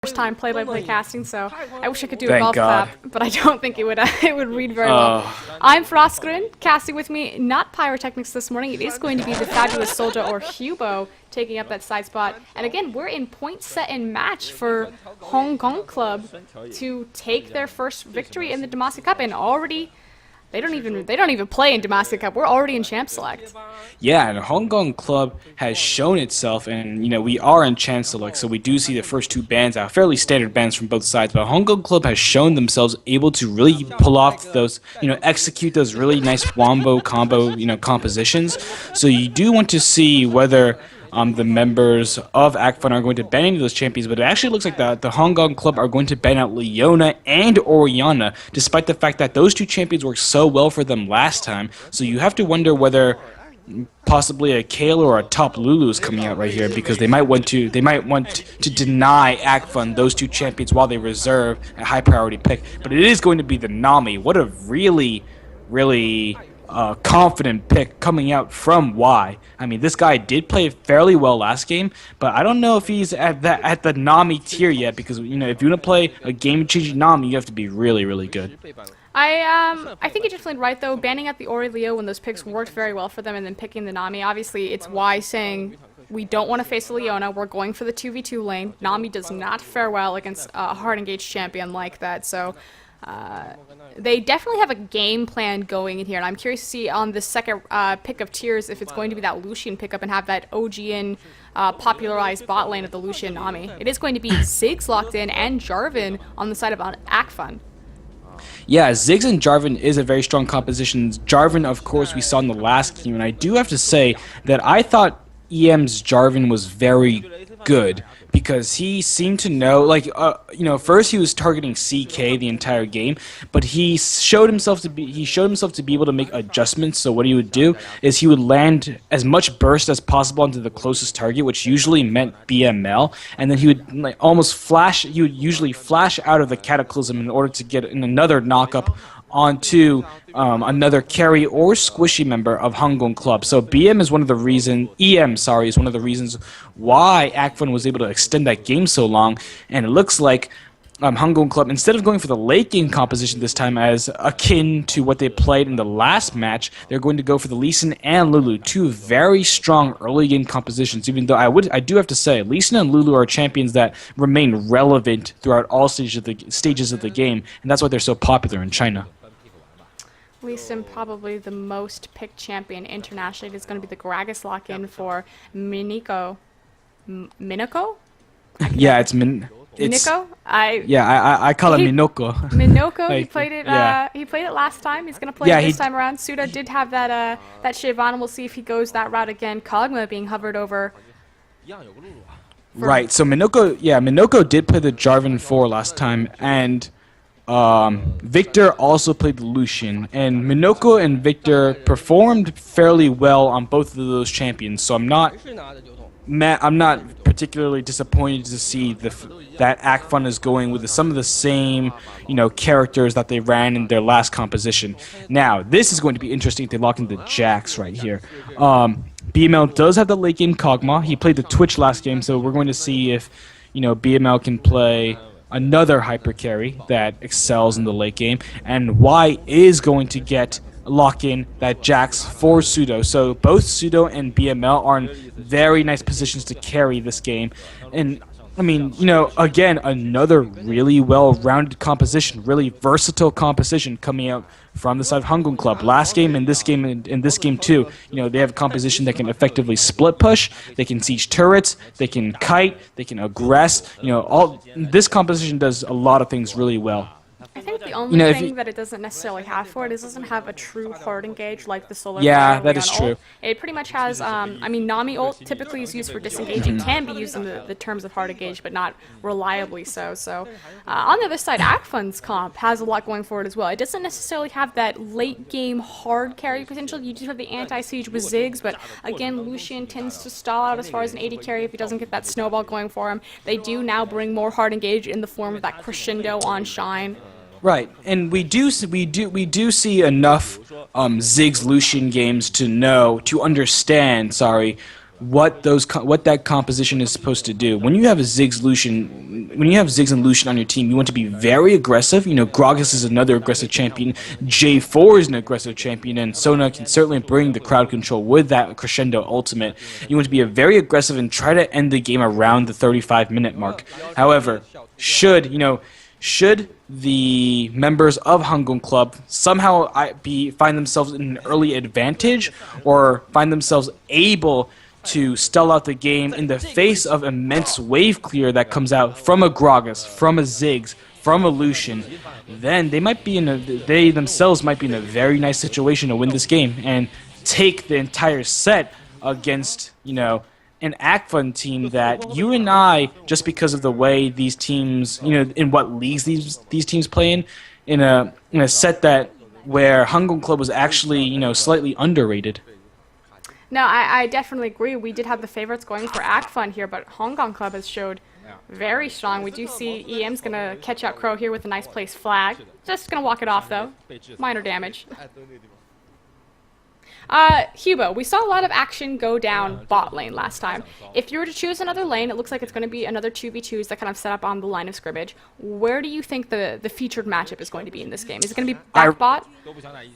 first time play-by-play casting, so I wish I could do a Thank golf God. clap, but I don't think it would it would read very well. I'm Froskurinn, casting with me, not Pyrotechnics this morning. It is going to be the fabulous Souldra or Hubo taking up that side spot. And again, we're in point set and match for Hangong Club to take their first victory in the Demacia Cup, and already they don't even play in Demacia Cup. We're already in Champ Select. Yeah, and Hangong Club has shown itself, and we are in Champ Select, so we do see the first two bands out, fairly standard bands from both sides. But Hangong Club has shown themselves able to really pull off those, execute those really nice wombo combo, compositions. So you do want to see whether the members of Acfun are going to ban any of those champions, but it actually looks like the Hangong Club are going to ban out Leona and Oriana, despite the fact that those two champions worked so well for them last time. So you have to wonder whether possibly a Kale or a top Lulu is coming out right here, because they might want to deny Acfun those two champions while they reserve a high priority pick. But it is going to be the Nami. What a really confident pick coming out from Y. I mean, this guy did play fairly well last game, but I don't know if he's at the Nami tier yet, because if you want to play a game-changing Nami, you have to be really good. I think you're definitely right, though. Banning out the Ori Leo when those picks worked very well for them, and then picking the Nami. Obviously, it's Y saying we don't want to face Leona. We're going for the 2v2 lane. Nami does not fare well against a hard engaged champion like that, so they definitely have a game plan going in here, and I'm curious to see on the second pick of tiers if it's going to be that Lucian pickup and have that OGN popularized bot lane of the Lucian Nami. It is going to be Ziggs locked in and Jarvan on the side of Acfun. Yeah, Ziggs and Jarvan is a very strong composition. Jarvan, of course, we saw in the last game, and I do have to say that I thought EM's Jarvan was very good, because he seemed to know, first he was targeting CK the entire game, but he showed himself to be able to make adjustments. So what he would do is he would land as much burst as possible onto the closest target, which usually meant BML, and then he would usually flash out of the Cataclysm in order to get another knock-up onto another carry or squishy member of Hangong Club. So EM is one of the reasons why Acfun was able to extend that game so long, and it looks like Hangong Club, instead of going for the late game composition this time as akin to what they played in the last match, they're going to go for the Lee Sin and Lulu, two very strong early game compositions, even though I do have to say Lee Sin and Lulu are champions that remain relevant throughout all stages of the game, and that's why they're so popular in China. Lee Sin, probably the most picked champion internationally. It is going to be the Gragas lock-in for Miniko. Minoko? Yeah, it's Miniko? I call it Minoko. Minoko, he played it. He played it last time. He's gonna play it this time around. Suda did have that Shyvana. We'll see if he goes that route again. Kog'Maw being hovered over. Right. So Minoko did play the Jarvan 4 last time, and Victor also played the Lucian, and Minoko and Victor performed fairly well on both of those champions. So I'm not particularly disappointed to see that Acfun is going with some of the same, characters that they ran in their last composition. Now, this is going to be interesting if they lock into Jax right here. BML does have the late game Kog'Maw. He played the Twitch last game, so we're going to see if, BML can play another hyper carry that excels in the late game, and Y is going to lock in that Jax for Pseudo. So both Pseudo and BML are in very nice positions to carry this game. And I mean, again, another really well-rounded composition, really versatile composition coming out from the side of Hangong Club. Last game and this game too, they have a composition that can effectively split push, they can siege turrets, they can kite, they can aggress. This composition does a lot of things really well. I think the only thing that it doesn't necessarily have for it is it doesn't have a true hard engage like the Solar. Yeah, that is true. It pretty much has, Nami ult typically is used for disengage. It can be used in the terms of hard engage, but not reliably so. So, on the other side, Acfun's comp has a lot going for it as well. It doesn't necessarily have that late game hard carry potential. You do have the anti-siege with Ziggs, but again, Lucian tends to stall out as far as an AD carry if he doesn't get that snowball going for him. They do now bring more hard engage in the form of that crescendo on Shine. Right, and we do see enough Ziggs Lucian games to understand, what that composition is supposed to do. When you have Ziggs and Lucian on your team, you want to be very aggressive. You know, Gragas is another aggressive champion. J4 is an aggressive champion, and Sona can certainly bring the crowd control with that crescendo ultimate. You want to be very aggressive and try to end the game around the 35-minute mark. However, should the members of Hangong Club somehow find themselves in an early advantage or find themselves able to stall out the game in the face of immense wave clear that comes out from a Gragas, from a Ziggs, from a Lucian, then they themselves might be in a very nice situation to win this game and take the entire set against, you know, an Acfun team that you and I, just because of the way these teams, you know, in what leagues these teams play in a set that where Hangong Club was actually, you know, slightly underrated. No, I definitely agree. We did have the favorites going for Acfun here, but Hangong Club has showed very strong. We do see EM's going to catch out Crow here with a nice place flag. Just going to walk it off, though. Minor damage. Hubo, we saw a lot of action go down bot lane last time. If you were to choose another lane, it looks like it's going to be another 2v2s that kind of set up on the line of scrimmage. Where do you think the featured matchup is going to be in this game? Is it going to be back bot?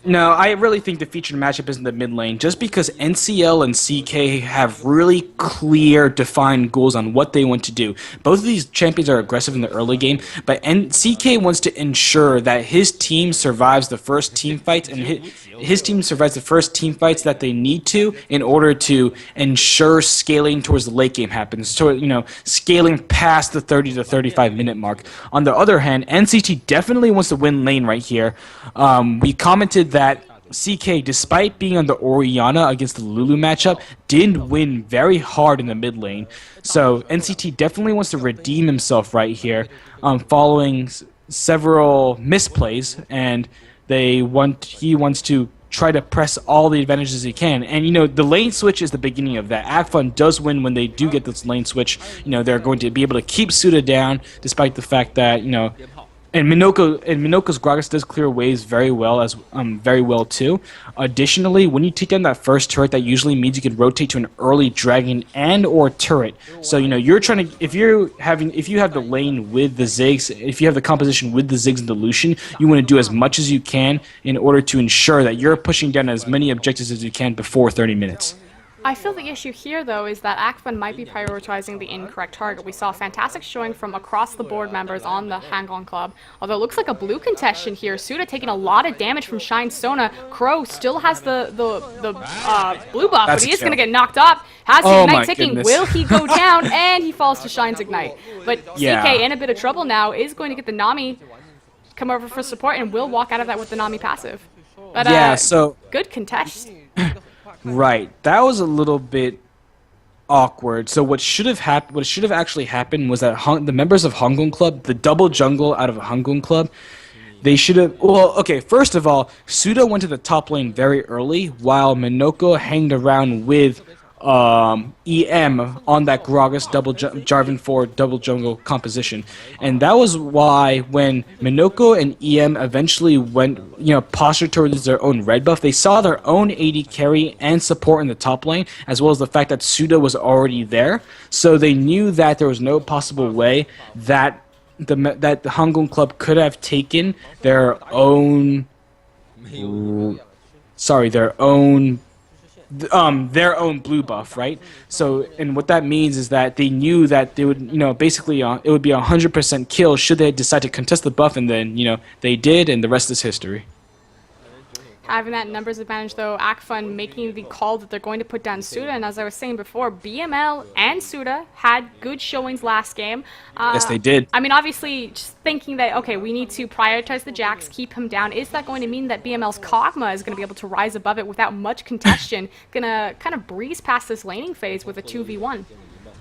No, I really think the featured matchup is in the mid lane, just because NCL and CK have really clear, defined goals on what they want to do. Both of these champions are aggressive in the early game, but CK wants to ensure that his team survives the first team fights, and his team survives the first team fights that they need to in order to ensure scaling towards the late game happens, so, you know, scaling past the 30 to 35 minute mark. On the other hand, NCT definitely wants to win lane right here. We commented that CK, despite being on the Orianna against the Lulu matchup, did win very hard in the mid lane. So NCT definitely wants to redeem himself right here, following several misplays, and he wants to try to press all the advantages he can. And, you know, the lane switch is the beginning of that. Acfun does win when they do get this lane switch. You know, they're going to be able to keep Souldra down, despite the fact that, you know, and Minoko's Gragas does clear waves very well too. Additionally, when you take down that first turret, that usually means you can rotate to an early dragon and or turret. So, you know, you're trying to, if you have the lane with the Ziggs, if you have the composition with the Ziggs and the Lucian, you want to do as much as you can in order to ensure that you're pushing down as many objectives as you can before 30 minutes. I feel the issue here, though, is that Acfun might be prioritizing the incorrect target. We saw a fantastic showing from across-the-board members on the Hangong Club, although it looks like a blue contestation here. Souldra taking a lot of damage from Shine Sona. Crow still has the blue buff, but he is going to get knocked up. Has the Ignite ticking. Goodness. Will he go down? And he falls to Shine's Ignite. But CK, in a bit of trouble now, is going to get the Nami come over for support and will walk out of that with the Nami passive. But, yeah, so good contest. Right, that was a little bit awkward. So what should have actually happened was that the members of Hangong Club, the double jungle out of Hangong Club, they should have. Well, okay. First of all, Souldra went to the top lane very early, while Minoko hanged around with EM on that Gragas Jarvan 4 double jungle composition, and that was why when Minoko and EM eventually went, you know, postured towards their own red buff, they saw their own AD carry and support in the top lane, as well as the fact that Souldra was already there, so they knew that there was no possible way that the Hangong Club could have taken their own blue buff, right? So, and what that means is that they knew that they would, you know, basically it would be 100% kill should they decide to contest the buff, and then, you know, they did, and the rest is history. Having that numbers advantage, though, Acfun making the call that they're going to put down Souldra, and as I was saying before, BML and Souldra had good showings last game. Yes, they did. I mean, obviously, just thinking that, okay, we need to prioritize the Jax, keep him down, is that going to mean that BML's Kog'Maw is going to be able to rise above it without much contention, going to kind of breeze past this laning phase with a 2v1?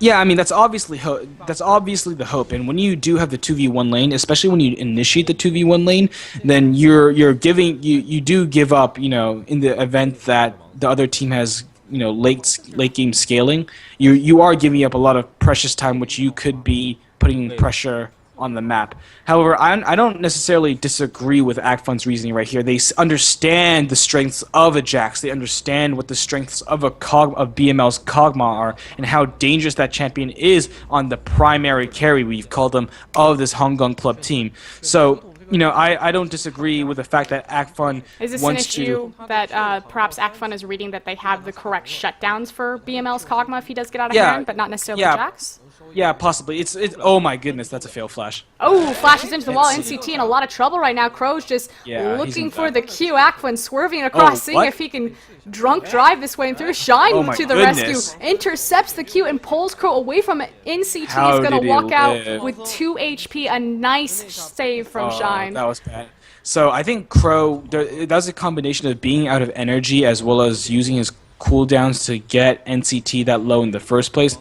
Yeah, I mean, that's obviously the hope. And when you do have the 2v1 lane, especially when you initiate the 2v1 lane, then you do give up, you know, in the event that the other team has, you know, late game scaling, you are giving up a lot of precious time, which you could be putting pressure on the map. However, I don't necessarily disagree with Acfun's reasoning right here. They understand the strengths of a Jax. They understand what the strengths of BML's Kog'Maw are and how dangerous that champion is on the primary carry, we've called them, of this Hangong Club team. So, you know, I don't disagree with the fact that Acfun Is this wants an issue that perhaps Acfun is reading that they have the correct shutdowns for BML's Kog'Maw if he does get out of hand, but not necessarily Jax? Yeah, possibly. It's oh my goodness, that's a fail flash. Oh, flashes into the wall. NCT in a lot of trouble right now. Crow's just looking for the Q. Acfun swerving across, seeing if he can drunk drive this way and through. Shine to the rescue, intercepts the Q and pulls Crow away from it. NCT is going to walk out with 2 HP. A nice save from Shine. That was bad. So I think Crow, that was a combination of being out of energy as well as using his cooldowns to get NCT that low in the first place.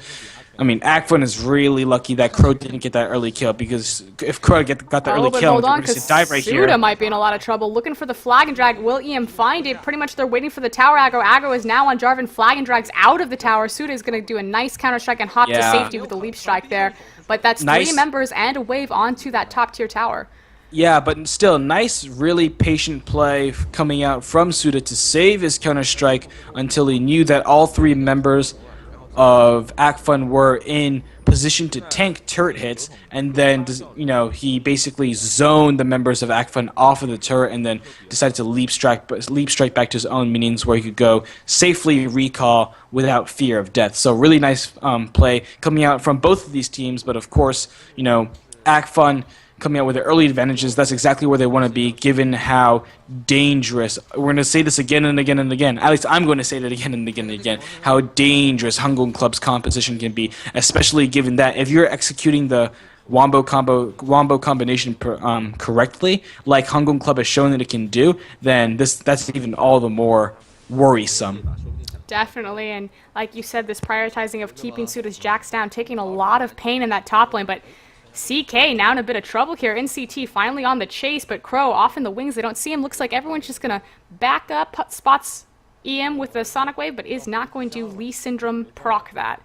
I mean, Acfun is really lucky that Crow didn't get that early kill, because if Crow got that early kill, hold on, because dive right here. Souldra might be in a lot of trouble. Looking for the flag and drag. Will EM find it? Pretty much they're waiting for the tower aggro. Aggro is now on Jarvan. Flag and drags out of the tower. Souldra is going to do a nice counter strike and hop to safety with the leap strike there. But that's 3 members and a wave onto that top tier tower. Yeah, but still, nice, really patient play coming out from Souldra to save his counter strike until he knew that all 3 members of Acfun were in position to tank turret hits, and then, you know, he basically zoned the members of Acfun off of the turret and then decided to leap strike back to his own minions where he could go safely recall without fear of death. So really nice play coming out from both of these teams, but of course, you know, Acfun coming out with the early advantages. That's exactly where they want to be, given how dangerous. We're going to say this again and again and again. At least I'm going to say that again and again and again. How dangerous Hangong Club's composition can be, especially given that if you're executing the wombo combination correctly, like Hangong Club has shown that it can do, then that's even all the more worrisome. Definitely, and like you said, this prioritizing of keeping Soudra's Jax down, taking a lot of pain in that top lane, but CK now in a bit of trouble here. NCT finally on the chase, but Crow off in the wings. They don't see him. Looks like everyone's just going to back up. Spots EM with the Sonic Wave, but is not going to Lee Syndrome proc that.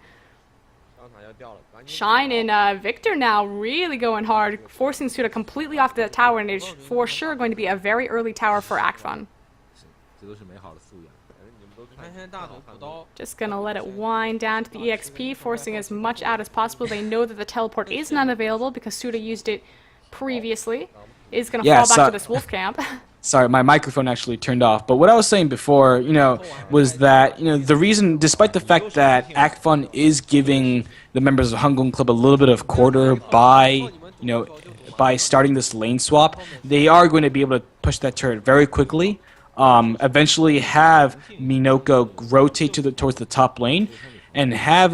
Shine and Victor now really going hard, forcing Souldra completely off the tower, and it's for sure going to be a very early tower for Acfun. Just gonna let it wind down to the EXP, forcing as much out as possible. They know that the teleport is not available because Souldra used it previously. Is gonna fall back to this wolf camp. Sorry, my microphone actually turned off. But what I was saying before, you know, was that, you know, the reason, despite the fact that Acfun is giving the members of Hangong Club a little bit of quarter by, you know, by starting this lane swap, they are going to be able to push that turret very quickly. Eventually have Minoko rotate towards the top lane, and have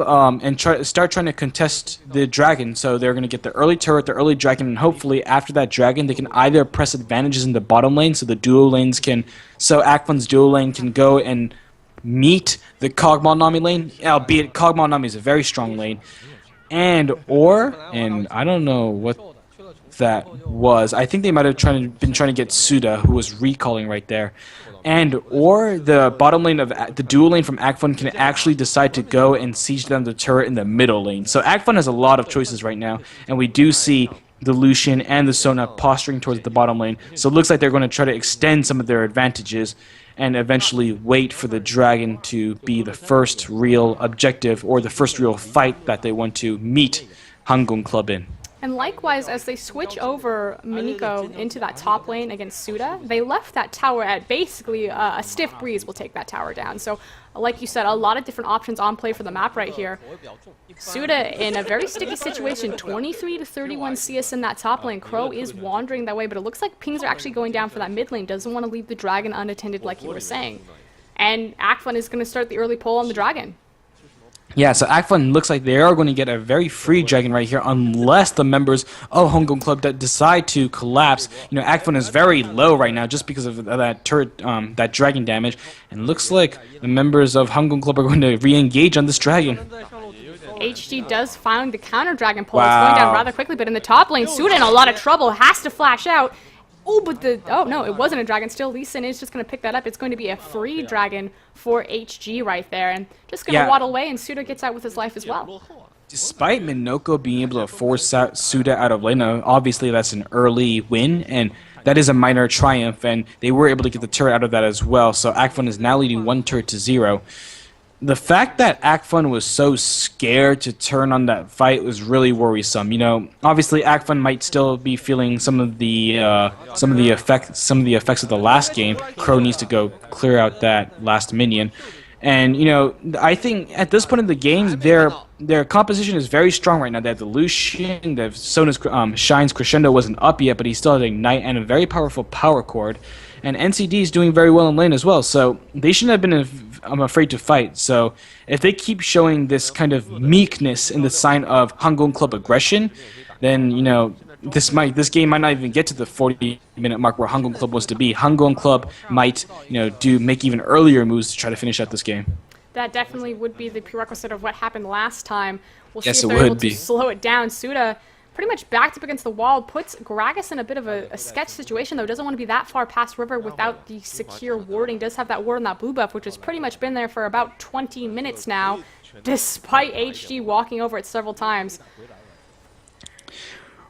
start trying to contest the dragon. So they're going to get the early turret, the early dragon, and hopefully after that dragon they can either press advantages in the bottom lane, so the duo lanes can, so Acfun's duo lane can go and meet the Kog'Maw Nami lane, albeit Kog'Maw Nami is a very strong lane, and I don't know what that was. I think they might have been trying to get Souldra, who was recalling right there, or the bottom lane of the dual lane from Acfun can actually decide to go and siege down the turret in the middle lane. So Acfun has a lot of choices right now, and we do see the Lucian and the Sona posturing towards the bottom lane. So it looks like they're going to try to extend some of their advantages and eventually wait for the dragon to be the first real objective or the first real fight that they want to meet Hangong Club in. And likewise, as they switch over Miniko into that top lane against Souldra, they left that tower at basically a stiff breeze will take that tower down. So, like you said, a lot of different options on play for the map right here. Souldra in a very sticky situation, 23 to 31 CS in that top lane. Crow is wandering that way, but it looks like pings are actually going down for that mid lane. Doesn't want to leave the dragon unattended like you were saying. And Acfun is going to start the early pull on the dragon. Yeah, so Acfun looks like they are going to get a very free dragon right here unless the members of Hangong Club decide to collapse. You know, Acfun is very low right now just because of that turret, that dragon damage. And looks like the members of Hangong Club are going to re-engage on this dragon. HG does find the counter dragon pull. It's going down rather quickly, but in the top lane, Souldra in a lot of trouble, has to flash out. Oh, but oh no, it wasn't a dragon still. Lee Sin is just going to pick that up. It's going to be a free dragon for HG right there. And just going to waddle away, and Souldra gets out with his life as well. Despite Minoko being able to force out Suda out of lane, obviously that's an early win, and that is a minor triumph, and they were able to get the turret out of that as well, so Acfun is now leading 1 turret to 0. The fact that Acfun was so scared to turn on that fight was really worrisome. Obviously Acfun might still be feeling some of the effects of the last game. Crow needs to go clear out that last minion. And, I think at this point in the game, their composition is very strong right now. They have the Lucian, they have Sona's Shine's Crescendo wasn't up yet, but he still has Ignite and a very powerful power chord. And NCD is doing very well in lane as well, so they shouldn't have been afraid to fight. So if they keep showing this kind of meekness in the sign of Hangong Club aggression, then, this game might not even get to the 40-minute mark where Hangong Club wants to be. Hangong Club might, make even earlier moves to try to finish out this game. That definitely would be the prerequisite of what happened last time. We'll see Yes, if it they're able would be. to slow it down. Suda pretty much backed up against the wall, puts Gragas in a bit of a sketch situation, though. Doesn't want to be that far past river without the secure warding. Does have that ward on that blue buff, which has pretty much been there for about 20 minutes now, despite HG walking over it several times.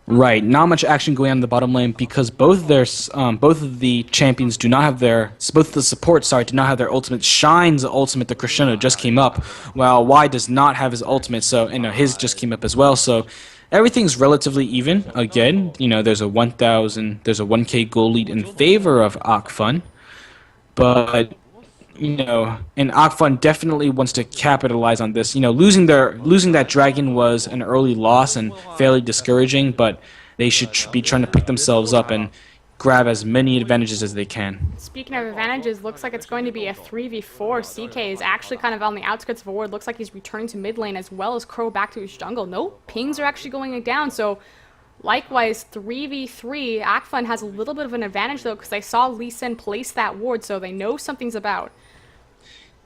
Right, not much action going on in the bottom lane because both of the champions do not have their, both of the supports, do not have their ultimate. Shine's ultimate, the Crescendo, just came up, while Y does not have his ultimate, so, his just came up as well, so everything's relatively even. Again, there's a 1K goal lead in favor of Acfun, but and Acfun definitely wants to capitalize on this. Losing that dragon was an early loss and fairly discouraging, but they should be trying to pick themselves up and grab as many advantages as they can. Speaking of advantages, looks like it's going to be a 3v4. CK is actually kind of on the outskirts of a ward. Looks like he's returning to mid lane as well as Crow back to his jungle. No pings are actually going down, so likewise 3v3. Acfun has a little bit of an advantage though because they saw Lee Sin place that ward, so they know something's about.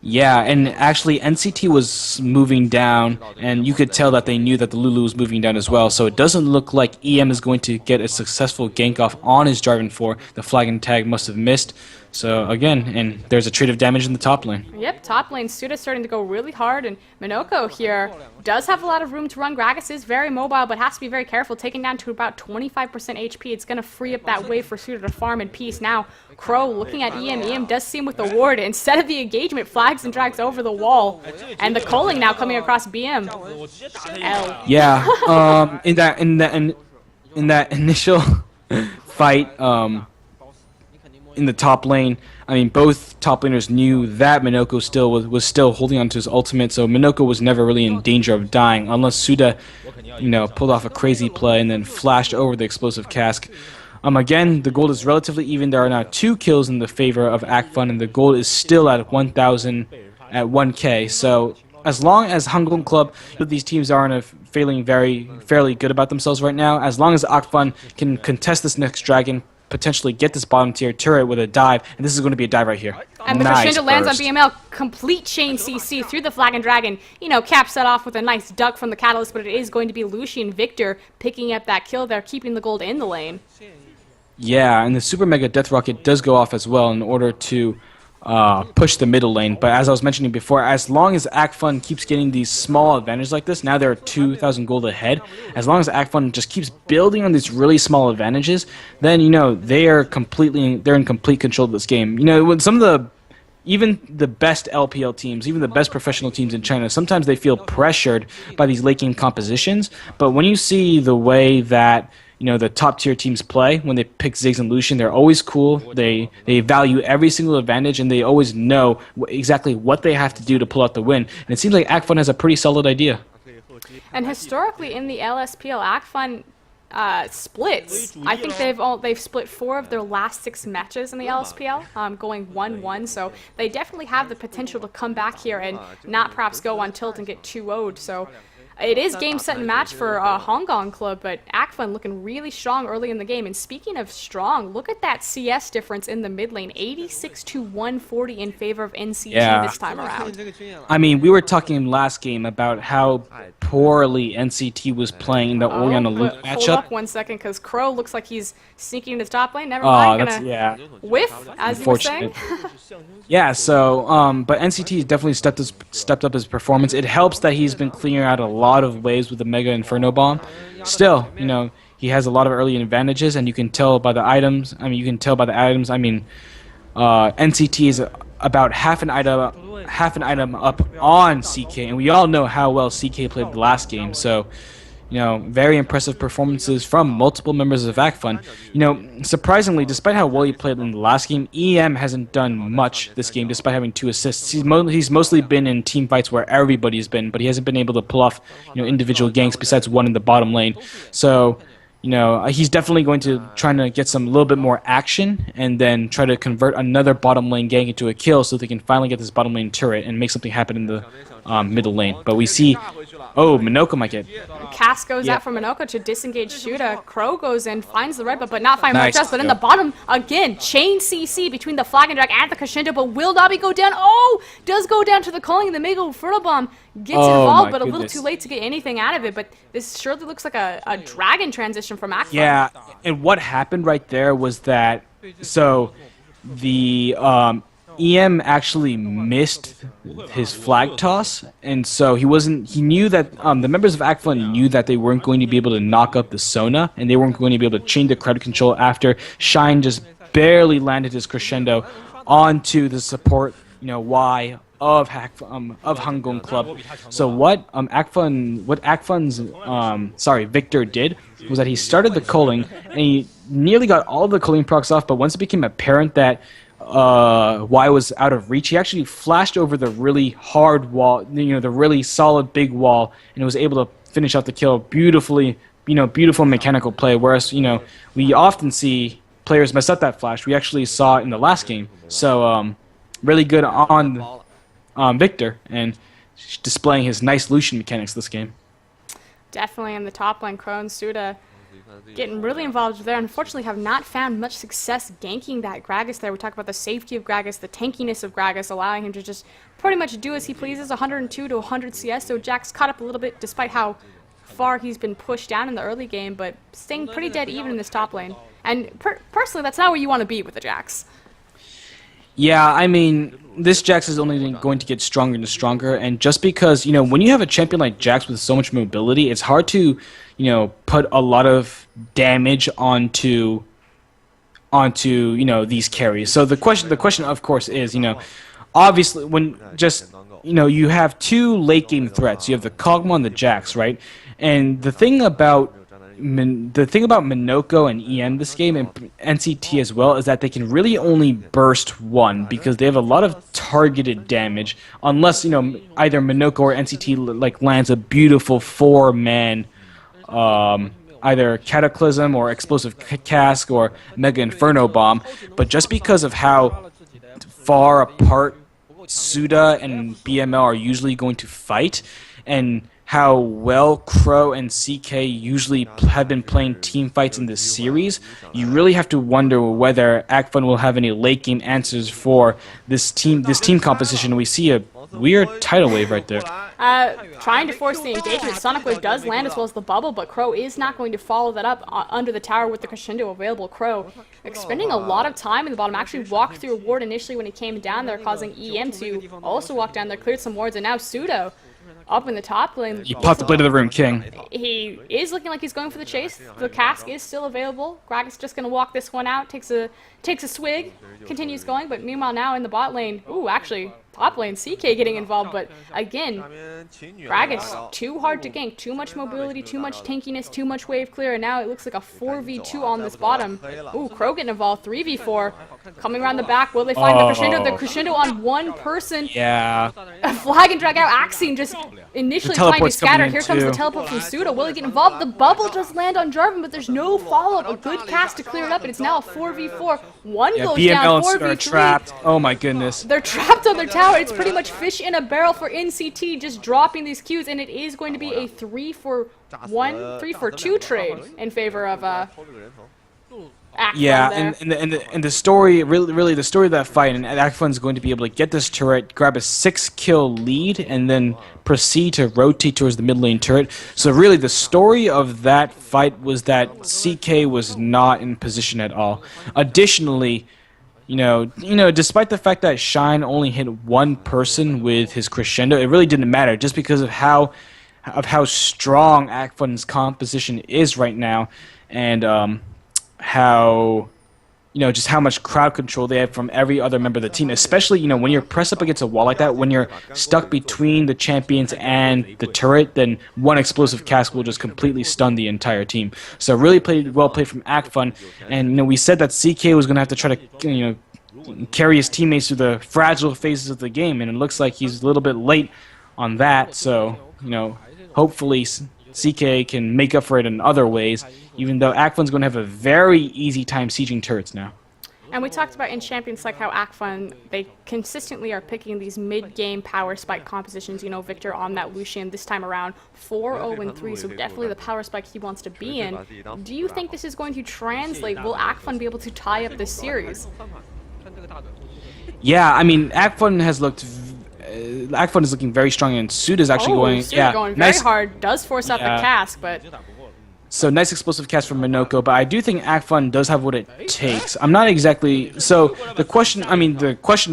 Yeah, and actually NCT was moving down, and you could tell that they knew that the Lulu was moving down as well, so it doesn't look like EM is going to get a successful gank off on his Jarvan 4. The flag and tag must have missed. So again, and there's a trade of damage in the top lane. Yep, top lane, Suda's starting to go really hard, and Minoko here does have a lot of room to run. Gragas is very mobile, but has to be very careful, taken down to about 25% HP. It's going to free up that wave for Suda to farm in peace. Now, Crow looking at EM. EM does see him with the ward. Instead of the engagement, flags and drags over the wall, and the culling now coming across BM. L. Yeah, in that initial fight, in the top lane, both top laners knew that Minoko was still holding on to his ultimate, so Minoko was never really in danger of dying unless Suda, pulled off a crazy play and then flashed over the explosive cask. Again, the gold is relatively even. There are now 2 kills in the favor of Acfun, and the gold is still at 1,000 at 1K. So as long as Hangong Club, these teams are feeling fairly good about themselves right now. As long as Acfun can contest this next dragon, potentially get this bottom tier turret with a dive, and this is going to be a dive right here. And the Crescendo lands on BML, complete chain CC through the flag and dragon, caps that off with a nice duck from the Catalyst, but it is going to be Lucian Victor picking up that kill there, keeping the gold in the lane. Yeah, and the Super Mega Death Rocket does go off as well in order to push the middle lane, but as I was mentioning before, as long as Acfun keeps getting these small advantages like this, now they're 2,000 gold ahead, as long as Acfun just keeps building on these really small advantages, then, they're in complete control of this game. When some of even the best LPL teams, even the best professional teams in China, sometimes they feel pressured by these late game compositions, but when you see the way that the top tier teams play when they pick Ziggs and Lucian, they're always cool. They value every single advantage, and they always know exactly what they have to do to pull out the win. And it seems like Acfun has a pretty solid idea. And historically in the LSPL, Acfun splits. I think they've split 4 of their last 6 matches in the LSPL, going 1-1. So they definitely have the potential to come back here and not perhaps go on tilt and get 2-0'd. So it is game, set, and match for Hangong Club, but Acfun looking really strong early in the game. And speaking of strong, look at that CS difference in the mid lane, 86 to 140 in favor of NCT this time around. We were talking last game about how poorly NCT was playing in the Orion Olymp matchup. Hold up 1 second, because Crow looks like he's sneaking into top lane. Never mind, whiff, as you were saying. Yeah, so, but NCT definitely stepped up his performance. It helps that he's been clearing out a lot of waves with the Mega Inferno Bomb. Still, you know, he has a lot of early advantages, and you can tell by the items. I mean, NCT is about half an item up on CK, and we all know how well CK played the last game. So, you know, very impressive performances from multiple members of Acfun. You know, surprisingly, despite how well he played in the last game, EM hasn't done much this game, despite having 2 assists. He's mostly been in team fights where everybody's been, but he hasn't been able to pull off, you know, individual ganks besides one in the bottom lane. So, you know, he's definitely going to try to get a little bit more action, and then try to convert another bottom lane gank into a kill, so they can finally get this bottom lane turret and make something happen in the middle lane. But we see, oh, Minoko might get. Cass goes out for Minoko to disengage Shuda. Crow goes in, finds the red, but not find much else. But in the bottom, again, chain CC between the Flag and Drag and the Crescendo, but will Nabi go down? Oh, does go down to the calling, and the Mega Inferno Bomb gets involved, but a little too late to get anything out of it. But this surely looks like a dragon transition from Acfun. Yeah, and what happened right there was that, so the EM actually missed his flag toss, and so he knew that the members of Acfun knew that they weren't going to be able to knock up the Sona, and they weren't going to be able to change the crowd control after Shine just barely landed his crescendo onto the support, you know, Y of Hangong Club. So what Victor did was that he started the culling, and he nearly got all of the culling procs off, but once it became apparent that Y was out of reach, he actually flashed over the really hard wall, you know, the really solid big wall, and was able to finish out the kill beautifully, you know, beautiful mechanical play. Whereas, you know, we often see players mess up that flash. We actually saw it in the last game. So really good on Victor, and displaying his nice Lucian mechanics this game. Definitely in the top lane, Crow and Suda getting really involved there. Unfortunately, have not found much success ganking that Gragas there. We talk about the safety of Gragas, the tankiness of Gragas, allowing him to just pretty much do as he pleases, 102 to 100 CS. So Jack's caught up a little bit despite how far he's been pushed down in the early game, but staying pretty dead even in this top lane. And personally, that's not where you want to be with the Jax. Yeah, I mean, this Jax is only going to get stronger and stronger, and just because, you know, when you have a champion like Jax with so much mobility, it's hard to, you know, put a lot of damage onto you know, these carries. So the question of course is, you know, obviously when just, you know, you have 2 late game threats. You have the Kog'Maw and the Jax, right? And the thing about Minoko and EM this game, and NCT as well, is that they can really only burst one, because they have a lot of targeted damage, unless, you know, either Minoko or NCT like lands a beautiful 4-man either Cataclysm or Explosive Cask or Mega Inferno Bomb. But just because of how far apart Suda and BML are usually going to fight, and how well Crow and CK usually have been playing team fights in this series, you really have to wonder whether Acfun will have any late game answers for this team composition. We see a weird tidal wave right there. Trying to force the engagement. Sonic Wave does land as well as the bubble, but Crow is not going to follow that up under the tower with the crescendo available. Crow expending a lot of time in the bottom. Actually walked through a ward initially when he came down there, causing EM to also walk down there, cleared some wards, and now Pseudo up in the top lane. He popped the blade of the room, King. He is looking like he's going for the chase. The cask is still available. Gragas just going to walk this one out, takes a swig, continues going, but meanwhile now in the bot lane, ooh, actually, top lane, CK getting involved, but again, Gragas, too hard to gank, too much mobility, too much tankiness, too much wave clear, and now it looks like a 4v2 on this bottom. Ooh, Crow getting involved, 3v4, coming around the back, will they find the crescendo? The crescendo on one person. Yeah. A flag and drag out, Axion just initially trying to scatter. Here comes the teleport from Suda. Will he get involved? The bubble does land on Jarvan, but there's no follow-up. A good cast to clear it up, and it's now a 4v4. One goes down, 4v3. Are trapped. Oh my goodness. They're trapped on their tower. It's pretty much fish in a barrel for NCT, just dropping these Qs, and it is going to be a 3-for-2 trade in favor of Acfun. Yeah, and the story, really the story of that fight, and Acfun's going to be able to get this turret, grab a 6-kill lead, and then proceed to rotate towards the mid lane turret. So really the story of that fight was that CK was not in position at all. Additionally, you know, despite the fact that Shine only hit one person with his crescendo, it really didn't matter, just because of how of how strong Acfun's composition is right now, and how just how much crowd control they have from every other member of the team, especially, when you're pressed up against a wall like that, when you're stuck between the champions and the turret, then one explosive cast will just completely stun the entire team. So really well played from Acfun, and, we said that CK was going to have to try to, carry his teammates through the fragile phases of the game, and it looks like he's a little bit late on that, so, hopefully CK can make up for it in other ways, even though Acfun's going to have a very easy time sieging turrets now. And we talked about in Champions like how Acfun, they consistently are picking these mid-game power spike compositions. Victor on that Lucian this time around, 4-0-3, so definitely the power spike he wants to be in. Do you think this is going to translate? Will Acfun be able to tie up this series? Yeah, I mean, Acfun is looking very strong, and Souda's actually going very hard. Does force out the cask, but... So nice explosive cast from Minoko, but I do think Acfun does have what it takes. I'm not exactly... So the question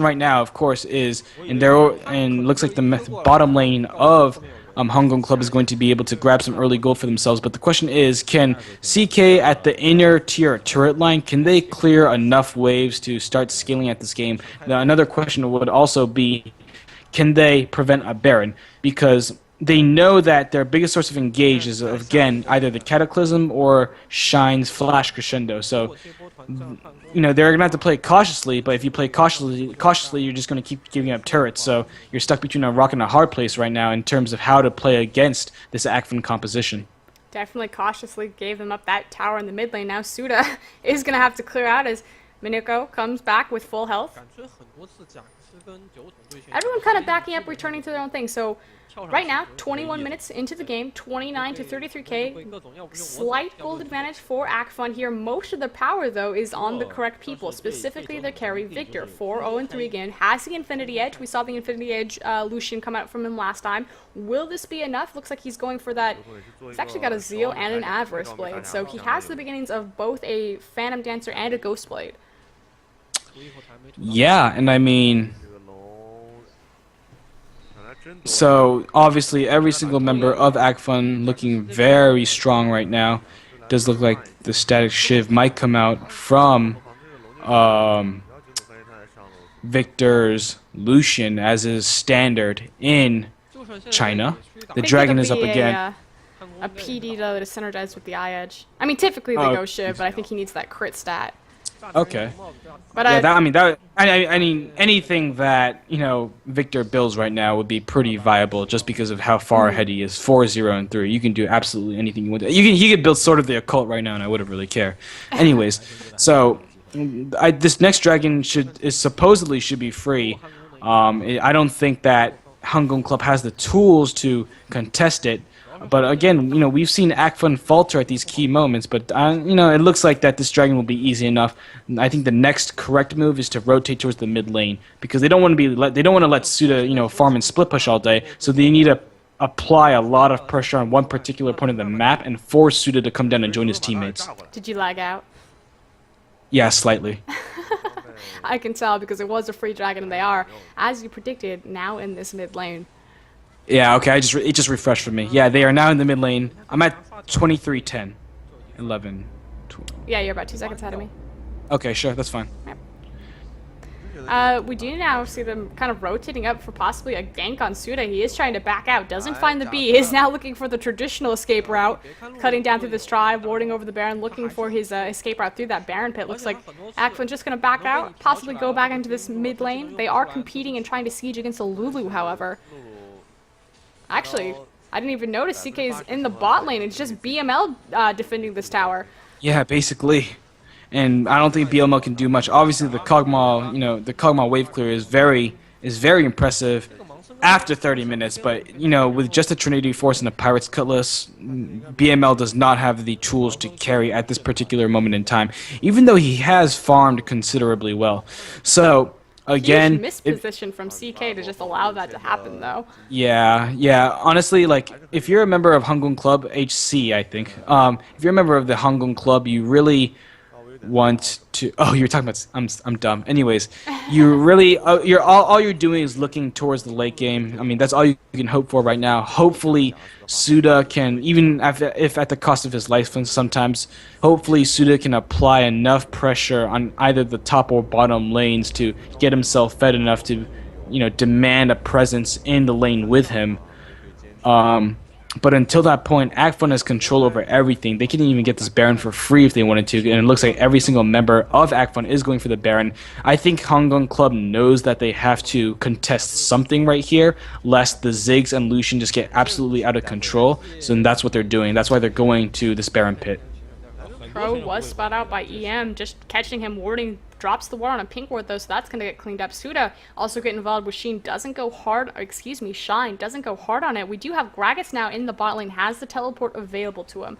right now, of course, is, and looks like the bottom lane of Hangong Club is going to be able to grab some early gold for themselves, but the question is, can CK at the inner tier turret line, can they clear enough waves to start scaling at this game? Now, another question would also be, can they prevent a Baron? Because they know that their biggest source of engage is, again, either the Cataclysm or Shine's Flash Crescendo. So, they're going to have to play cautiously, but if you play cautiously, you're just going to keep giving up turrets. So you're stuck between a rock and a hard place right now in terms of how to play against this Acfun composition. Definitely cautiously gave them up that tower in the mid lane. Now Souda is going to have to clear out as Minoko comes back with full health. Everyone kind of backing up, returning to their own thing. So right now, 21 minutes into the game, 29 to 33k, slight gold advantage for Acfun here. Most of the power, though, is on the correct people, specifically the carry Victor. 4-0-3 again, has the Infinity Edge. We saw the Infinity Edge Lucian come out from him last time. Will this be enough? Looks like he's going for that. He's actually got a Zeal and an Avarice Blade, so he has the beginnings of both a Phantom Dancer and a Ghost Blade. Yeah, and I mean... So, obviously, every single member of Acfun looking very strong right now. Does look like the Static Shiv might come out from Victor's Lucian, as is standard in China. The dragon is up again. A PD, though, to synergize with the Eye Edge. I mean, typically they go Shiv, but I think he needs that crit stat. Okay. But I mean, anything that Victor builds right now would be pretty viable, just because of how far ahead he is. 4-0-3. You can do absolutely anything you want. He could build Sword of the Occult right now, and I wouldn't really care. Anyways, so this next dragon supposedly should be free. I don't think that Hangong Club has the tools to contest it. But again, we've seen Acfun falter at these key moments, but it looks like that this dragon will be easy enough. I think the next correct move is to rotate towards the mid lane, because they don't want to let Souda farm and split push all day. So they need to apply a lot of pressure on one particular point of the map and force Souda to come down and join his teammates. Did you lag out? Yeah, slightly. I can tell, because it was a free dragon, and they are, as you predicted, now in this mid lane. Yeah, okay, it just refreshed for me. Yeah, they are now in the mid lane. I'm at 23-10. 11, 12. Yeah, you're about 2 seconds ahead of me. Okay, sure, that's fine. Yep. We do now see them kind of rotating up for possibly a gank on Souda. He is trying to back out, doesn't find the B, is now looking for the traditional escape route, cutting down through this tribe, warding over the Baron, looking for his escape route through that Baron pit. Looks like Acfun just going to back out, possibly go back into this mid lane. They are competing and trying to siege against a Lulu, however. Actually, I didn't even notice CK is in the bot lane. It's just BML defending this tower. Yeah, basically. And I don't think BML can do much. Obviously, the Kog'Maw, the Kog'Maw wave clear is very impressive after 30 minutes. But with just a Trinity Force and a Pirate's Cutlass, BML does not have the tools to carry at this particular moment in time, even though he has farmed considerably well. So. Again, huge misposition from CK to just allow that to happen, though. Yeah. Honestly, if you're a member of Hangong Club HC, I think, if you're a member of the Hangong Club, you really want to. Oh, you're talking about. I'm dumb. Anyways, you really all you're doing is looking towards the late game. I mean, that's all you can hope for right now. Hopefully, Souldra can, even if at the cost of his life sometimes. Hopefully, Souldra can apply enough pressure on either the top or bottom lanes to get himself fed enough to, demand a presence in the lane with him. But until that point, Acfun has control over everything. They couldn't even get this Baron for free if they wanted to, and it looks like every single member of Acfun is going for the Baron. I think Hangong Club knows that they have to contest something right here, lest the Ziggs and Lucian just get absolutely out of control. So then that's what they're doing. That's why they're going to this Baron pit. Pro was spot out by EM, just catching him warding, drops the ward on a pink ward though, so that's gonna get cleaned up. Souldra also get involved with Shine, doesn't go hard, Shine doesn't go hard on it. We do have Gragas now in the bot lane, has the teleport available to him.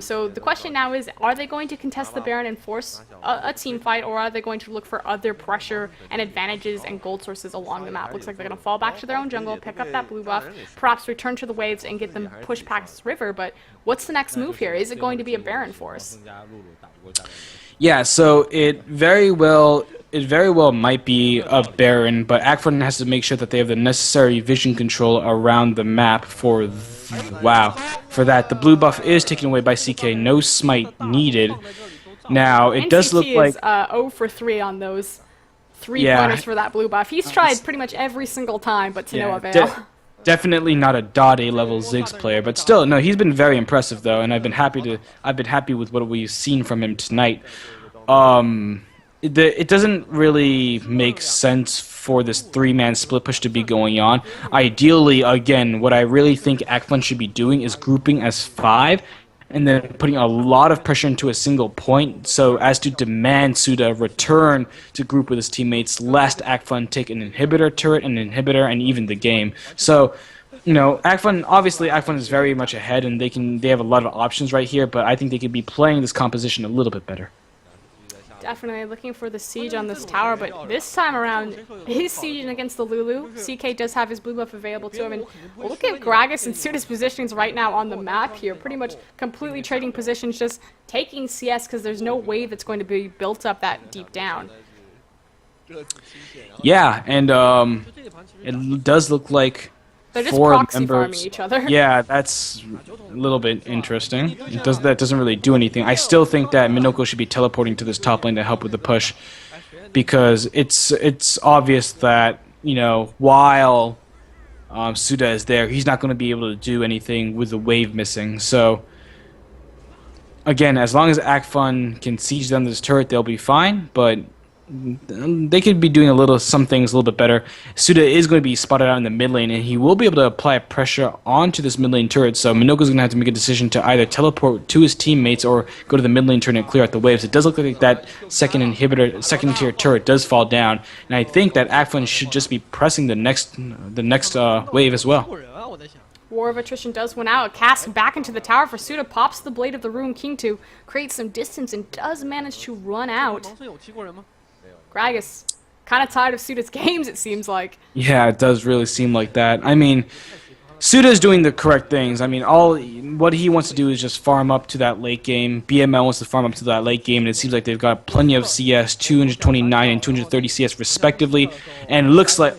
So the question now is, are they going to contest the Baron and force a team fight, or are they going to look for other pressure and advantages and gold sources along the map? Looks like they're gonna fall back to their own jungle, pick up that blue buff, perhaps return to the waves and get them pushed past river, but what's the next move here? Is it going to be a Baron force? Yeah, so it very well might be a Baron, but Acfun has to make sure that they have the necessary vision control around the map for that. The blue buff is taken away by CK, no smite needed. Now, it does look like... is 0 for 3 on those 3 pointers for that blue buff. He's tried pretty much every single time, but to no avail. Definitely not a .A level Ziggs player, but still, no, he's been very impressive though, and I've been happy with what we've seen from him tonight. It doesn't really make sense for this 3-man split push to be going on. Ideally, again, what I really think Acfun should be doing is grouping as 5, and then putting a lot of pressure into a single point so as to demand Souldra return to group with his teammates, lest Acfun take an inhibitor turret, an inhibitor, and even the game. So, Acfun is very much ahead, and they have a lot of options right here, but I think they could be playing this composition a little bit better. Definitely looking for the siege on this tower, but this time around, he's sieging against the Lulu. CK does have his blue buff available to him, and look at Gragas and Soudra's positions right now on the map here. Pretty much completely trading positions, just taking CS because there's no wave that's going to be built up that deep down. Yeah, and it does look like they're just proxy farming each other. Yeah, that's a little bit interesting. That doesn't really do anything. I still think that Minoko should be teleporting to this top lane to help with the push, because it's obvious that, while Souldra is there, he's not going to be able to do anything with the wave missing. So again, as long as Acfun can siege down this turret, they'll be fine, but they could be doing some things a little bit better. Souldra is going to be spotted out in the mid lane, and he will be able to apply pressure onto this mid lane turret, so Minoko's going to have to make a decision to either teleport to his teammates or go to the mid lane turret and clear out the waves. It does look like that second tier turret does fall down, and I think that Acfun should just be pressing the next wave as well. War of Attrition does win out. A cast back into the tower for Souldra, pops the Blade of the Ruined King to create some distance and does manage to run out. Gragas, kind of tired of Soudra's games, it seems like. Yeah, it does really seem like that. I mean, Soudra's doing the correct things. I mean, what he wants to do is just farm up to that late game. BML wants to farm up to that late game, and it seems like they've got plenty of CS, 229 and 230 CS respectively. And it looks like,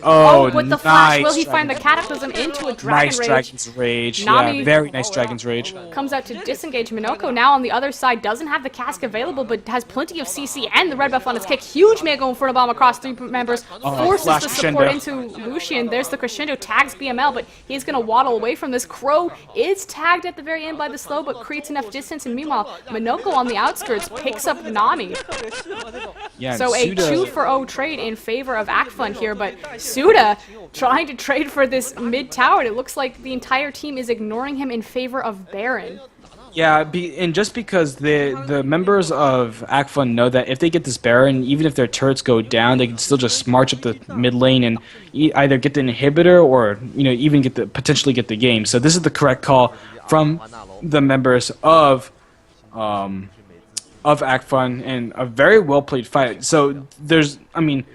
with the flash, will he find the Cataclysm into a Dragon Rage? Nice Dragon's Rage. Nami, yeah, very nice Dragon's Rage. Comes out to disengage. Minoko now on the other side doesn't have the cask available, but has plenty of CC and the red buff on his kick. Huge Mega Inferno Bomb across 3 members. Forces the support into Lucian. There's the crescendo, tags BML, but he's going to waddle away from this. Crow is tagged at the very end by the slow, but creates enough distance, and meanwhile, Minoko on the outskirts picks up Nami. Yeah, so a 2-for-0 trade in favor of Acfun here, but Souldra trying to trade for this mid tower, and it looks like the entire team is ignoring him in favor of Baron. Yeah, and just because the members of Acfun know that if they get this Baron, even if their turrets go down, they can still just march up the mid lane and either get the inhibitor or even potentially get the game. So this is the correct call from the members of of Acfun and a very well played fight. So there's, I mean,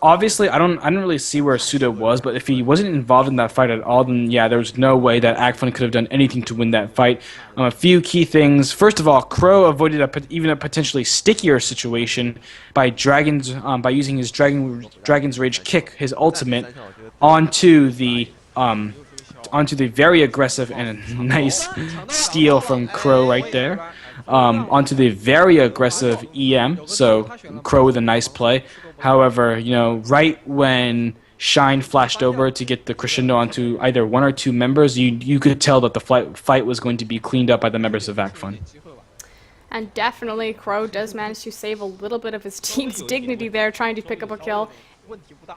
obviously I don't really see where Souldra was, but if he wasn't involved in that fight at all, then yeah, there's no way that Acfun could have done anything to win that fight. A few key things. First of all, Crow avoided even a potentially stickier situation by using his Dragon's Rage kick, his ultimate, onto the very aggressive and a nice steal from Crow right there. Onto the very aggressive EM, so Crow with a nice play. However, right when Shine flashed over to get the crescendo onto either one or two members, you could tell that the fight was going to be cleaned up by the members of Acfun. And definitely Crow does manage to save a little bit of his team's dignity there, trying to pick up a kill.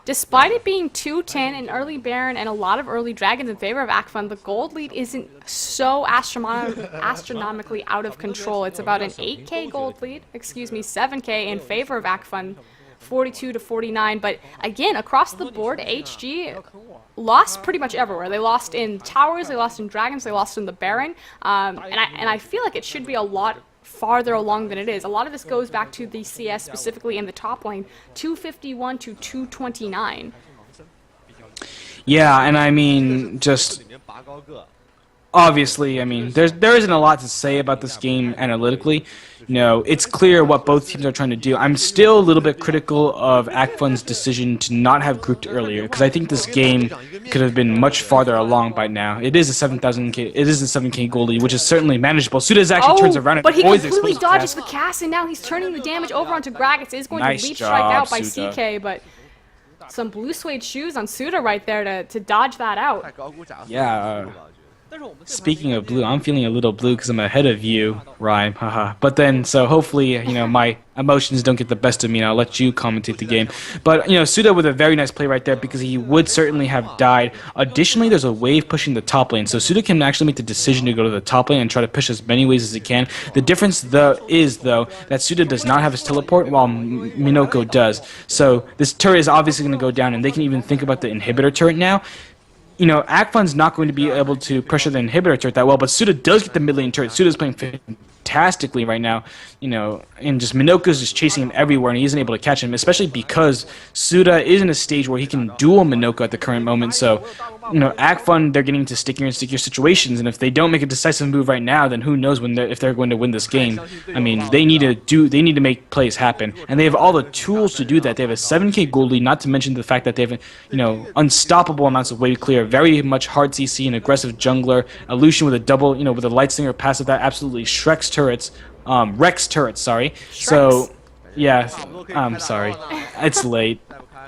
Despite it being 2-10 in early Baron and a lot of early Dragons in favor of Acfun, the gold lead isn't so astronomically out of control. It's about an 8k gold lead, 7k in favor of Acfun, 42-49. But again, across the board, HG lost pretty much everywhere. They lost in towers, they lost in Dragons, they lost in the Baron, and I feel like it should be a lot farther along than it is. A lot of this goes back to the CS, specifically in the top lane, 251 to 229. Yeah, and I mean, just obviously, I mean, there isn't a lot to say about this game analytically. It's clear what both teams are trying to do. I'm still a little bit critical of Acfun's decision to not have grouped earlier, because I think this game could have been much farther along by now. It is a 7k goal lead, which is certainly manageable. Suda actually turns around and but he completely the dodges the cast, and now he's turning the damage over onto Gragas. Is going nice to leap job, strike out by Souldra. CK, but some blue suede shoes on Souldra right there to dodge that out. Yeah. Speaking of blue, I'm feeling a little blue because I'm ahead of you, Rhyme, haha. But then, so hopefully, my emotions don't get the best of me, and I'll let you commentate the game. But, Souldra with a very nice play right there, because he would certainly have died. Additionally, there's a wave pushing the top lane, so Souldra can actually make the decision to go to the top lane and try to push as many ways as he can. The difference, is, that Souldra does not have his teleport, while Minoko does. So this turret is obviously going to go down, and they can even think about the inhibitor turret now. Acfun's not going to be able to pressure the inhibitor turret that well, but Souldra does get the mid lane turret. Suda's playing fantastically right now, and just Minoko's just chasing him everywhere, and he isn't able to catch him, especially because Souldra is in a stage where he can duel Minoko at the current moment. So, Acfun, they're getting into stickier and stickier situations, and if they don't make a decisive move right now, then who knows if they're going to win this game. I mean, they need to make plays happen, and they have all the tools to do that. They have a 7k gold lead, not to mention the fact that they have, unstoppable amounts of wave clear, very much hard CC, an aggressive jungler, a Lucian with a double, with a Lightslinger passive that absolutely Rex turrets, sorry. So, yeah, I'm sorry. It's late.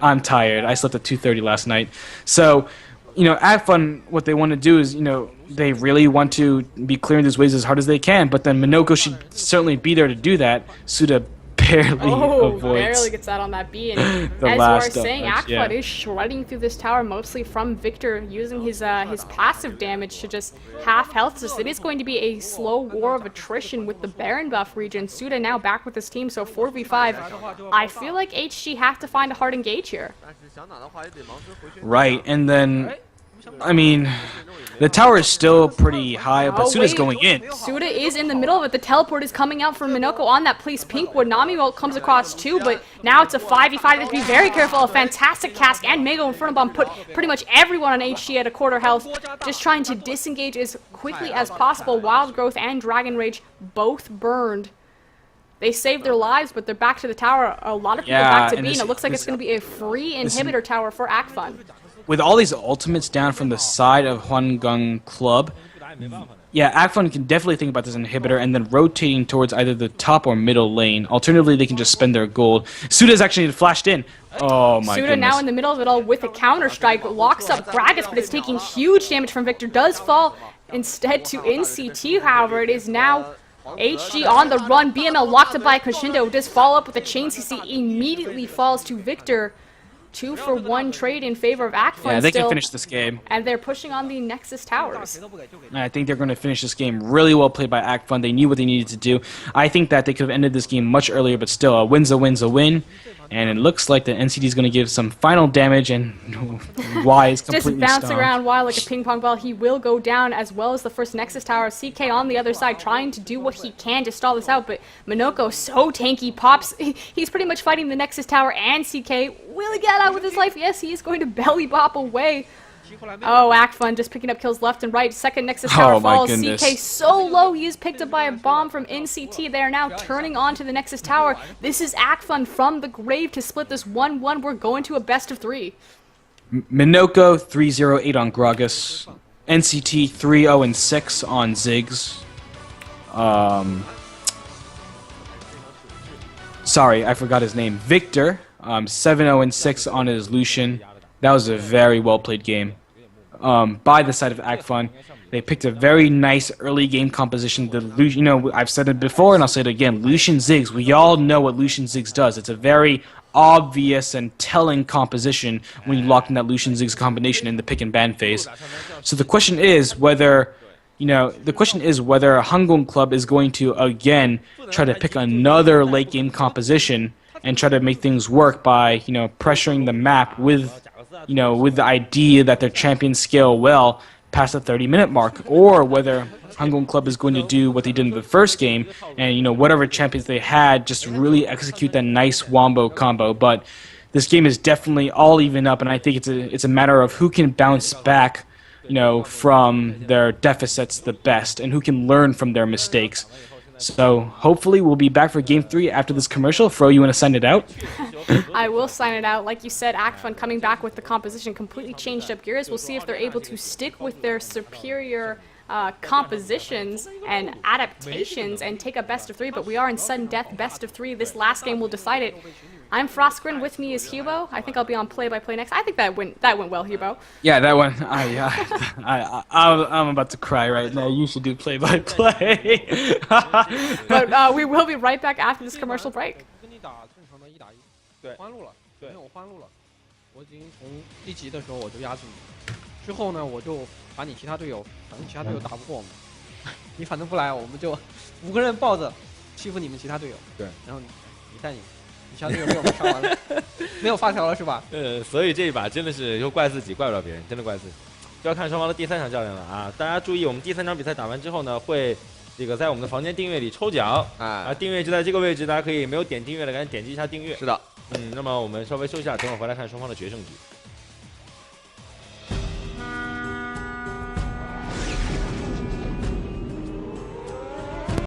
I'm tired. I slept at 2:30 last night. So, Acfun, what they want to do is, they really want to be clearing these waves as hard as they can, but then Minoko should certainly be there to do that. Souldra barely gets out on that B, and the as you are saying, Acfun is shredding through this tower, mostly from Victor, using his passive damage to just half health. It is going to be a slow war of attrition with the Baron buff region. Souldra now back with his team, so 4v5. I feel like HG have to find a hard engage here. Right, and then, I mean, the tower is still pretty high, but Suda's going in. Souldra is in the middle of it. The teleport is coming out from Minoko on that place Pinkwood. Nami ult comes across too, but now it's a 5v5. They have to be very careful. A fantastic cask and Mego Inferno Bomb put pretty much everyone on HG at a quarter health, just trying to disengage as quickly as possible. Wild Growth and Dragon Rage both burned. They saved their lives, but they're back to the tower. A lot of people back to B, and it looks like it's going to be a free inhibitor tower for Acfun. With all these ultimates down from the side of Hangong Club, yeah, Acfun can definitely think about this inhibitor and then rotating towards either the top or middle lane. Alternatively, they can just spend their gold. Souda's actually flashed in. Oh my goodness. Souldra now in the middle of it all with a counter-strike, locks up Gragas, but it's taking huge damage from Victor. Does fall instead to NCT, however. It is now HG on the run. BML locked up by Crescendo. Does fall up with a chain CC. Immediately falls to Victor. 2-for-1 trade in favor of Acfun. Yeah, they can finish this game. And they're pushing on the Nexus towers. I think they're going to finish this game really well played by Acfun. They knew what they needed to do. I think that they could have ended this game much earlier, but still, a win's a win's a win. And it looks like the NCT is going to give some final damage, and Y is completely Just bouncing stomped. around Y like a ping pong ball. He will go down, as well as the first Nexus Tower. CK on the other side trying to do what he can to stall this out, but Minoko so tanky, pops. He's pretty much fighting the Nexus Tower and CK. Will he get out with his life? Yes, he is going to belly bop away. Oh, Acfun just picking up kills left and right. Second Nexus Tower Oh my falls. goodness. CK so low, he is picked up by a bomb from NCT. They are now turning on to the Nexus Tower. This is Acfun from the grave to split this 1-1. We're going to a best of 3. Minoko 308 on Gragas, NCT 3-0-6 on Ziggs. Sorry, I forgot his name. Victor 7-0-6 on his Lucian. That was a very well played game by the side of Acfun. They picked a very nice early game composition. I've said it before and I'll say it again. Lucian Ziggs. We all know what Lucian Ziggs does. It's a very obvious and telling composition when you lock in that Lucian Ziggs combination in the pick and ban phase. So the question is whether Hangong Club is going to again try to pick another late game composition and try to make things work by pressuring the map with the idea that their champions scale well past the 30-minute mark, or whether Hangong Club is going to do what they did in the first game and whatever champions they had just really execute that nice wombo combo. But this game is definitely all even up, and I think it's a matter of who can bounce back from their deficits the best and who can learn from their mistakes. So hopefully we'll be back for Game 3 after this commercial. Fro, you want to sign it out? I will sign it out. Like you said, Acfun coming back with the composition completely changed up gears. We'll see if they're able to stick with their superior compositions and adaptations and take a best of 3, but we are in sudden death best of 3. This last game will decide it. I'm Froskurinn, with me is Hubo. I think I'll be on play-by-play next. I think that went well, Hubo. Yeah, that one. I'm about to cry right now. You should do play-by-play. But we will be right back after this commercial break. 之后呢，我就把你其他队友，反正其他队友打不过我们，你反正不来，我们就5个人抱着欺负你们其他队友。对，然后你带你其他队友被我们杀完了，没有发条了是吧？所以这一把真的是又怪自己，怪不了别人，真的怪自己。就要看双方的第3场较量了啊！大家注意，我们第3场比赛打完之后呢，会这个在我们的房间订阅里抽奖啊，订阅就在这个位置，大家可以没有点订阅的赶紧点击一下订阅。是的，那么我们稍微休息一下，等会儿回来看双方的决胜局。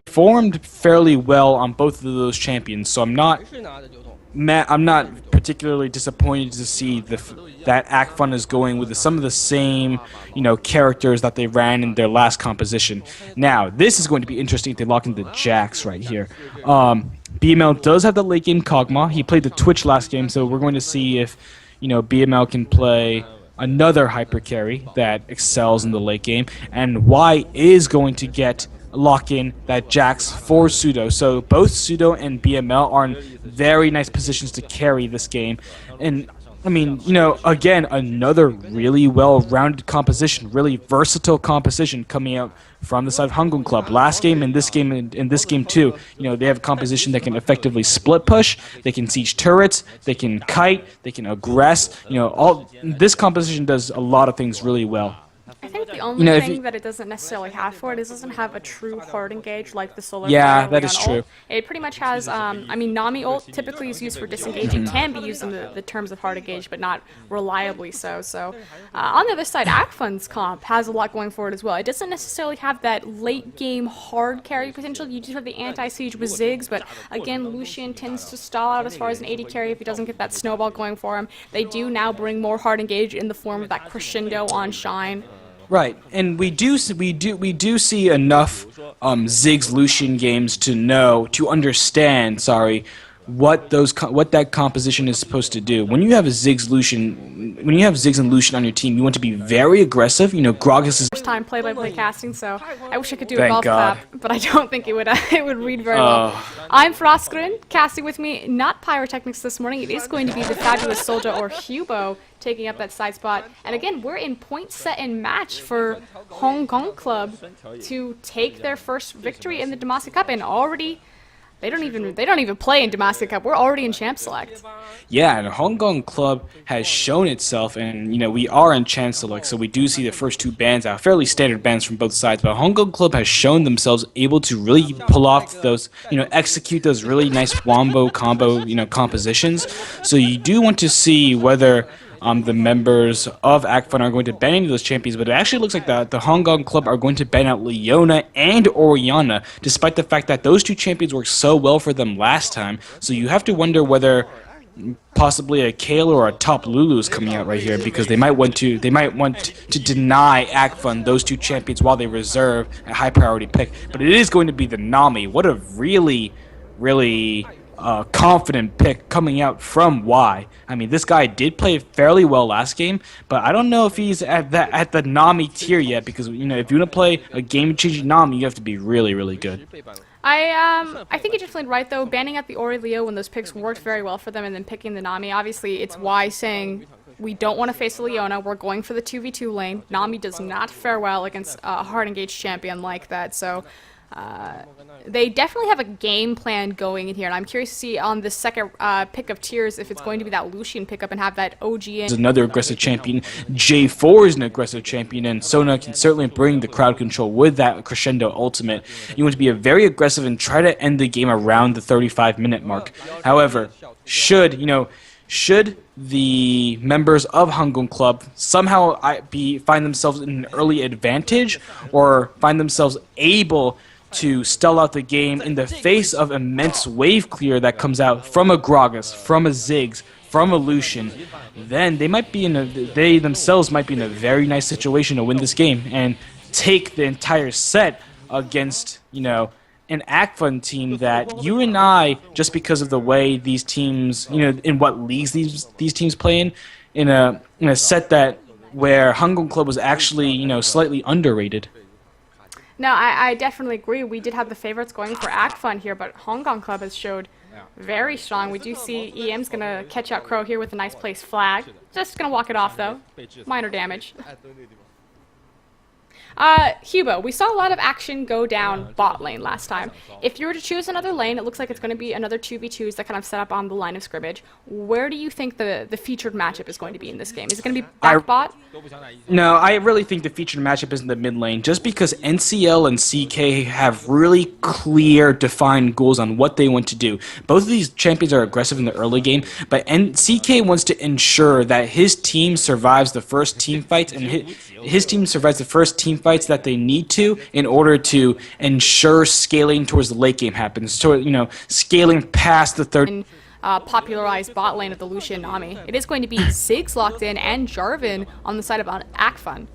Formed fairly well on both of those champions, so I'm not particularly disappointed to see that Acfun is going with some of the same characters that they ran in their last composition. Now this is going to be interesting. They lock in the Jax right here. BML does have the late game Kog'Maw. He played the Twitch last game, so we're going to see if BML can play another hyper carry that excels in the late game, and Y is going to lock in that Jax for Pseudo. So both Pseudo and BML are in very nice positions to carry this game. And I mean, again, another really well-rounded composition, really versatile composition coming out from the side of Hangong Club. Last game and this game too, they have a composition that can effectively split push, they can siege turrets, they can kite, they can aggress. This composition does a lot of things really well. I think the only thing that it doesn't necessarily have for it is it doesn't have a true hard engage like the Solar. Yeah, that is true. It pretty much has, I mean, Nami ult typically is used for disengage. It can be used in the terms of hard engage, but not reliably so. So, on the other side, Acfun's comp has a lot going for it as well. It doesn't necessarily have that late game hard carry potential. You do have the anti-siege with Ziggs, but again, Lucian tends to stall out as far as an AD carry if he doesn't get that snowball going for him. They do now bring more hard engage in the form of that crescendo on Shine. Right, and we do see enough Ziggs Lucian games to understand. What that composition is supposed to do. When you have Ziggs and Lucian on your team, you want to be very aggressive. Gragas is first time play-by-play casting, so I wish I could do a Thank golf God. clap, but I don't think it would read very well. I'm Froskurinn, casting with me, not Pyrotechnics this morning. It is going to be the fabulous Souldra or Hubo taking up that side spot. And again, we're in point, set, and match for Hangong Club to take their first victory in the Demacia Cup, and already They don't even play in Demacia Cup. We're already in Champ Select. Yeah, and Hangong Club has shown itself, and we are in Champ Select, so we do see the first two bans out, fairly standard bans from both sides. But Hangong Club has shown themselves able to really pull off those, execute those really nice wombo combo, compositions. So you do want to see whether the members of Acfun are going to ban any of those champions, but it actually looks like the Hangong Club are going to ban out Leona and Oriana, despite the fact that those two champions worked so well for them last time. So you have to wonder whether possibly a Kale or a top Lulu is coming out right here, because they might want to deny Acfun those two champions while they reserve a high priority pick. But it is going to be the Nami. What a really confident pick coming out from Y. I mean, this guy did play fairly well last game, but I don't know if he's at the Nami tier yet, because if you want to play a game-changing Nami, you have to be really good. I think you're definitely right though. Banning out the Ori Leo when those picks worked very well for them, and then picking the Nami. Obviously, it's Y saying we don't want to face a Leona. We're going for the 2v2 lane. Nami does not fare well against a hard engaged champion like that. So. They definitely have a game plan going in here, and I'm curious to see on the second pick of tiers if it's going to be that Lucian pickup and have that OG in. Is another aggressive champion. J4 is an aggressive champion, and Sona can certainly bring the crowd control with that crescendo ultimate. You want to be a very aggressive and try to end the game around the 35-minute mark. However, should the members of Hangong Club somehow find themselves in an early advantage, or find themselves able to stall out the game in the face of immense wave clear that comes out from a Gragas, from a Ziggs, from a Lucian, then they themselves might be in a very nice situation to win this game and take the entire set against, an Acfun team that you and I, just because of the way these teams, in what leagues these teams play in a set where Hangong Club was actually, slightly underrated. No, I definitely agree. We did have the favorites going for Acfun here, but Hangong Club has showed very strong. We do see EM's going to catch out Crow here with a nice place flag. Just going to walk it off, though. Minor damage. Hubo, we saw a lot of action go down bot lane last time. If you were to choose another lane, it looks like it's going to be another 2v2s that kind of set up on the line of scrimmage. Where do you think the featured matchup is going to be in this game? Is it going to be back bot? No, I really think the featured matchup is in the mid lane, just because NCL and CK have really clear, defined goals on what they want to do. Both of these champions are aggressive in the early game, but CK wants to ensure that his team survives the first team fights, and his team survives the first team fights that they need to in order to ensure scaling towards the late game happens. So, scaling past the third. Popularized bot lane of the Lucian Nami. It is going to be Ziggs locked in and Jarvan on the side of Acfun.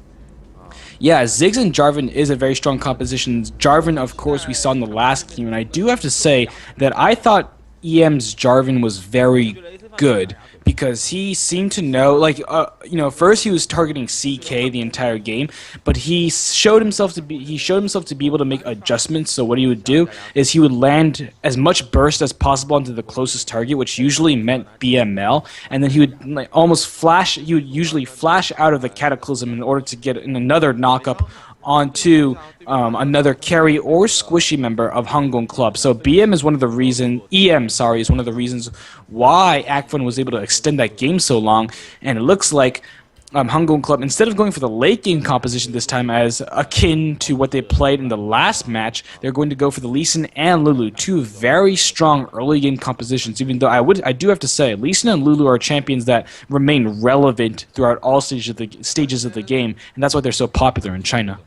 Yeah, Ziggs and Jarvan is a very strong composition. Jarvan, of course, we saw in the last game, and I do have to say that I thought EM's Jarvan was very good, because he seemed to know, first he was targeting CK the entire game, but he showed himself to be able to make adjustments. So what he would do is he would land as much burst as possible onto the closest target, which usually meant BML, and then he would usually flash out of the Cataclysm in order to get another knock-up onto another carry or squishy member of Hangong Club. So EM is one of the reasons why Acfun was able to extend that game so long, and it looks like Hangong Club, instead of going for the late game composition this time as akin to what they played in the last match, they're going to go for the Lee Sin and Lulu, two very strong early game compositions, even though I do have to say Lee Sin and Lulu are champions that remain relevant throughout all stages of the game, and that's why they're so popular in China.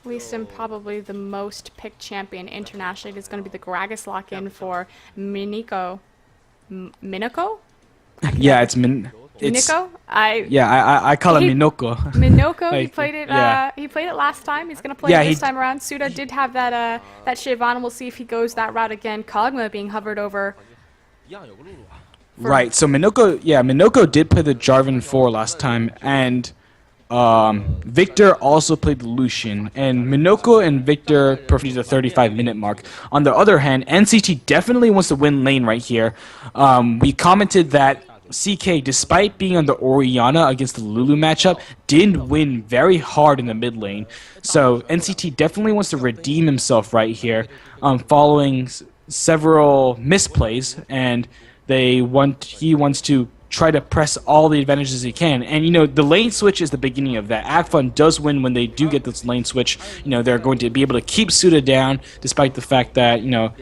Lee Sin, probably the most picked champion internationally, is going to be the Gragas lock-in for Minoko. Minoko? Yeah, it's Minoko? I call it Minoko. Minoko, he played it. He played it last time. He's gonna play it this time around. Suda did have that Shivan. We'll see if he goes that route again. Kog'Maw being hovered over. Right. So Minoko did play the Jarvan 4 last time, and Victor also played the Lucian, and Minoko and Victor prefer the 35-minute mark. On the other hand, NCT definitely wants to win lane right here. We commented that CK, despite being on the Oriana against the Lulu matchup, did win very hard in the mid lane. So NCT definitely wants to redeem himself right here, following several misplays, and he wants to try to press all the advantages he can. And, you know, the lane switch is the beginning of that. Acfun does win when they do get this lane switch. You know, they're going to be able to keep Souldra down, despite the fact that, you know,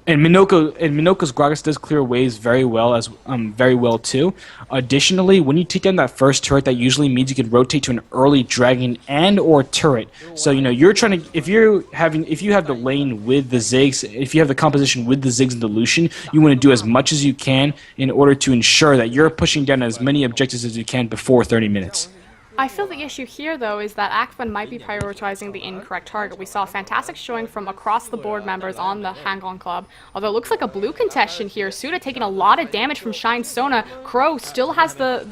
and Minoko's Gragas does clear waves very well too. Additionally, when you take down that first turret, that usually means you can rotate to an early dragon and or turret. So, you know, you're trying to, if you have the lane with the Ziggs, if you have the composition with the Ziggs and the Lucian, you want to do as much as you can in order to ensure that you're pushing down as many objectives as you can before 30 minutes. I feel the issue here, though, is that Acfun might be prioritizing the incorrect target. We saw a fantastic showing from across-the-board members on the Hangong Club, although it looks like a blue contestant here. Souldra taking a lot of damage from Shine Sona. Crow still has the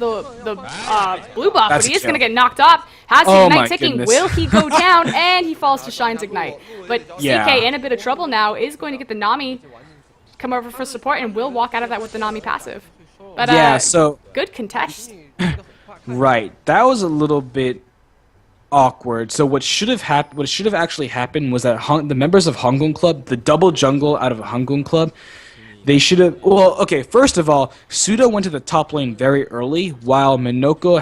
blue buff, but he is going to get knocked up. Has the Ignite ticking. Goodness. Will he go down? And he falls to Shine's Ignite. But CK, in a bit of trouble now, is going to get the Nami come over for support and will walk out of that with the Nami passive. But, yeah, so... good contest. Right, that was a little bit awkward. So what should have actually happened was that the members of Hangong Club, the double jungle out of Hangong Club, they should have. Well, okay. First of all, Souldra went to the top lane very early, while Minoko